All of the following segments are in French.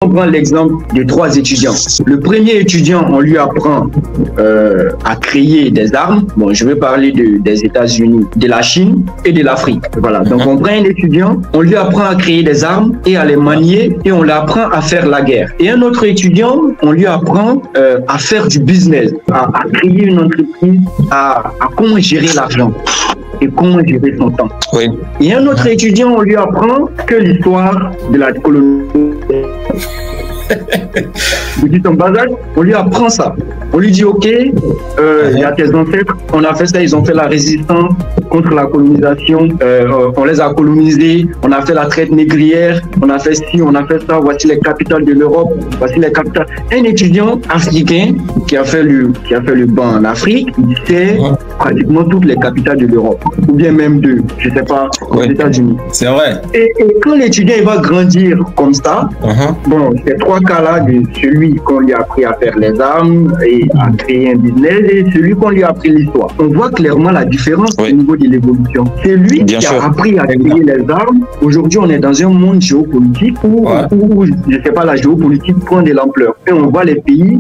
On prend l'exemple de 3 étudiants. Le premier étudiant, on lui apprend à créer des armes. Bon, je vais parler des États-Unis, de la Chine et de l'Afrique. Voilà. Donc, on prend un étudiant, on lui apprend à créer des armes et à les manier et on l'apprend à faire la guerre. Et un autre étudiant, on lui apprend à faire du business, à créer une entreprise, à comment gérer l'argent et comment gérer son temps. Oui. Et un autre étudiant, on lui apprend que l'histoire de la colonisation. Vous dites en bas âge, on lui apprend ça. On lui dit, OK, il y a tes ancêtres, on a fait ça, ils ont fait la résistance contre la colonisation, on les a colonisés, on a fait la traite négrière, on a fait ci, on a fait ça, voici les capitales de l'Europe, voici les capitales. Un étudiant africain qui a fait le banc en Afrique, il sait pratiquement toutes les capitales de l'Europe, ou bien même deux, je ne sais pas, aux États-Unis. C'est vrai. Et quand l'étudiant il va grandir comme ça, bon, ces 3 cas-là, de celui qu'on lui a appris à faire les armes et à créer un business et celui qu'on lui a appris l'histoire. On voit clairement la différence au niveau de l'évolution. C'est lui qui a appris à créer les armes. Aujourd'hui, on est dans un monde géopolitique où je ne sais pas, la géopolitique prend de l'ampleur. Et on voit les pays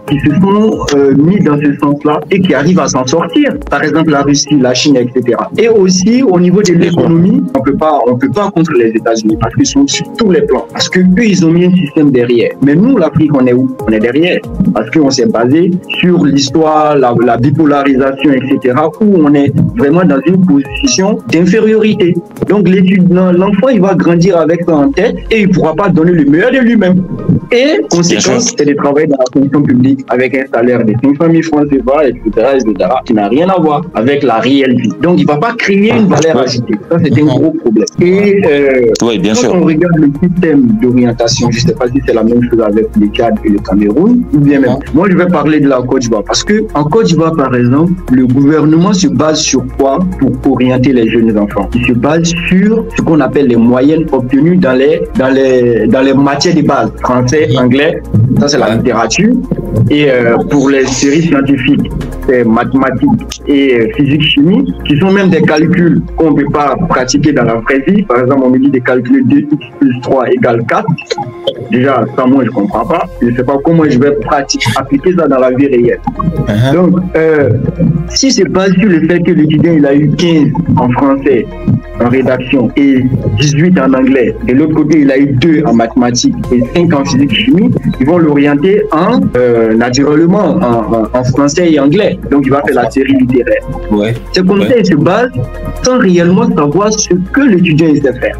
qui se sont mis dans ce sens-là et qui arrivent à s'en sortir. Par exemple, la Russie, la Chine, etc. Et aussi, au niveau de l'économie, on peut pas contre les États-Unis parce qu'ils sont sur tous les plans. Parce que eux, ils ont mis un système derrière. Mais nous, l'Afrique, on est où? On est derrière. Parce qu'on s'est basé sur l'histoire, la bipolarisation, etc. où on est vraiment dans une position d'infériorité. Donc, l'enfant, il va grandir avec ça en tête et il ne pourra pas donner le meilleur de lui-même. Et, conséquence, c'est de travailler dans la fonction publique avec un salaire de 500 000 francs CFA, etc., qui n'a rien à voir avec la réelle vie. Donc, il ne va pas créer une valeur ajoutée. Ça, c'est un gros problème. Et quand on regarde le système d'orientation, je ne sais pas si c'est la même chose avec le Tchad et le Cameroun, ou bien même. Moi, je vais parler de la Côte d'Ivoire parce que en Côte d'Ivoire, par exemple, le gouvernement se base sur quoi pour orienter les jeunes enfants? Il se base sur ce qu'on appelle les moyennes obtenues dans les matières de base, français, anglais, ça c'est la littérature. Et pour les séries scientifiques, c'est mathématiques et physique, chimie, qui sont même des calculs qu'on ne peut pas pratiquer dans la vraie vie. Par exemple, on me dit de calculer 2x plus 3 égale 4. Déjà, ça, moi, je ne comprends pas. Je ne sais pas comment je vais appliquer ça dans la vie réelle. Donc, si c'est basé sur le fait que l'étudiant il a eu 15 en français, en rédaction, et 18 en anglais, de l'autre côté, il a eu 2 en mathématiques et 5 en physique, chimie, ils vont l'orienter naturellement en français et anglais. Donc, il va faire la série littéraire. C'est comme ça, il se base sans réellement savoir ce que l'étudiant il sait faire,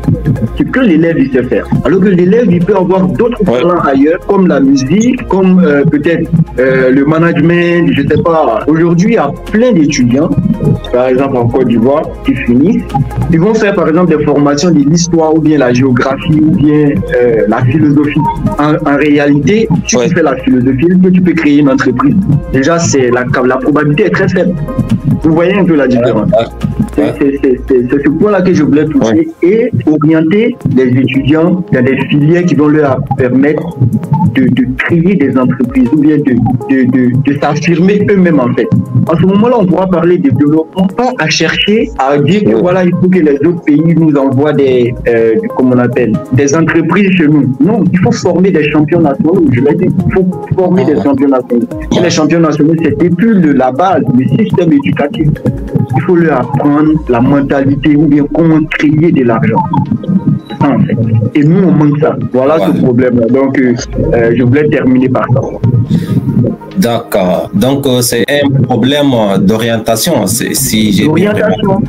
ce que l'élève il sait faire. Alors que l'élève, il peut avoir d'autres talents ailleurs, comme la musique, comme peut-être le management, je ne sais pas. Aujourd'hui, il y a plein d'étudiants, par exemple en Côte d'Ivoire, qui finissent. Ils vont faire par exemple des formations de l'histoire ou bien la géographie ou bien la philosophie. En réalité, si tu fais la philosophie, tu peux créer une entreprise. Déjà, la probabilité est très faible. Vous voyez un peu la différence. C'est ce point-là que je voulais toucher et orienter les étudiants dans des filières qui vont leur permettre de créer des entreprises ou bien de s'affirmer eux-mêmes en fait. En ce moment-là, on pourra parler de développement, pas à chercher à dire que voilà, il faut que les autres pays nous envoient des entreprises chez nous. Non, il faut former des champions nationaux. Je l'ai dit, il faut former des champions nationaux. Et les champions nationaux, c'était plus la base, le système éducatif. Il faut leur apprendre la mentalité ou bien comment créer de l'argent. En fait. Et nous, on manque ça. Voilà ce problème-là. Donc, je voulais terminer par ça. D'accord. Donc, c'est un problème d'orientation. Si j'ai d'orientation.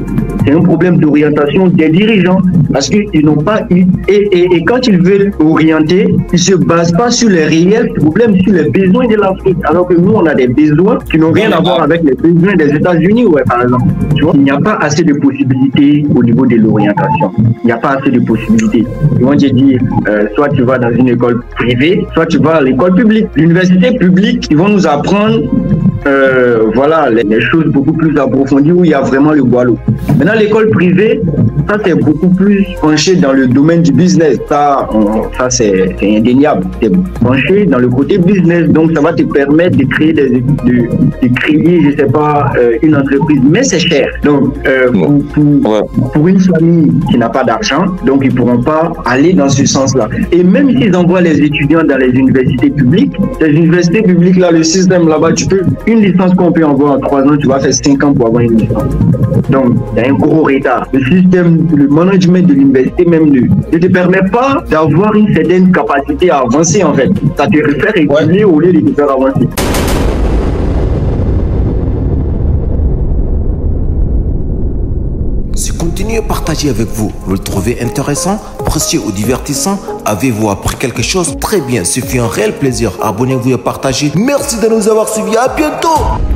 C'est un problème d'orientation des dirigeants parce qu'ils n'ont pas eu. Et quand ils veulent orienter, ils ne se basent pas sur les réels problèmes, sur les besoins de l'Afrique. Alors que nous, on a des besoins qui n'ont rien à voir avec les besoins des États-Unis, par exemple. Tu vois, il n'y a pas assez de possibilités au niveau de l'orientation. Il n'y a pas assez de possibilités. Ils vont te dire, soit tu vas dans une école privée, soit tu vas à l'école publique. L'université publique, ils vont nous apprendre voilà, les choses beaucoup plus approfondies où il y a vraiment le boileau. Maintenant, l'école privée, ça c'est beaucoup plus penché dans le domaine du business. Ça c'est indéniable. C'est penché dans le côté business. Donc, ça va te permettre de créer de créer, je sais pas, une entreprise. Mais c'est cher. Donc, pour une famille qui n'a pas d'argent, donc ils pourront pas aller dans ce sens-là. Et même s'ils envoient les étudiants dans les universités publiques, les universités publiques là, le système là-bas, tu peux une licence qu'on peut envoyer en 3 ans, tu vas faire 5 ans pour avoir une licence. Donc, il y a un gros retard. Le système, le management de l'université même ne te permet pas d'avoir une certaine capacité à avancer en fait. Ça te fait reculer au lieu de te faire avancer. Si continuez à partager avec vous, vous le trouvez intéressant, précieux ou divertissant, avez-vous appris quelque chose? Très bien, ce fut un réel plaisir. Abonnez-vous et partagez. Merci de nous avoir suivis. À bientôt.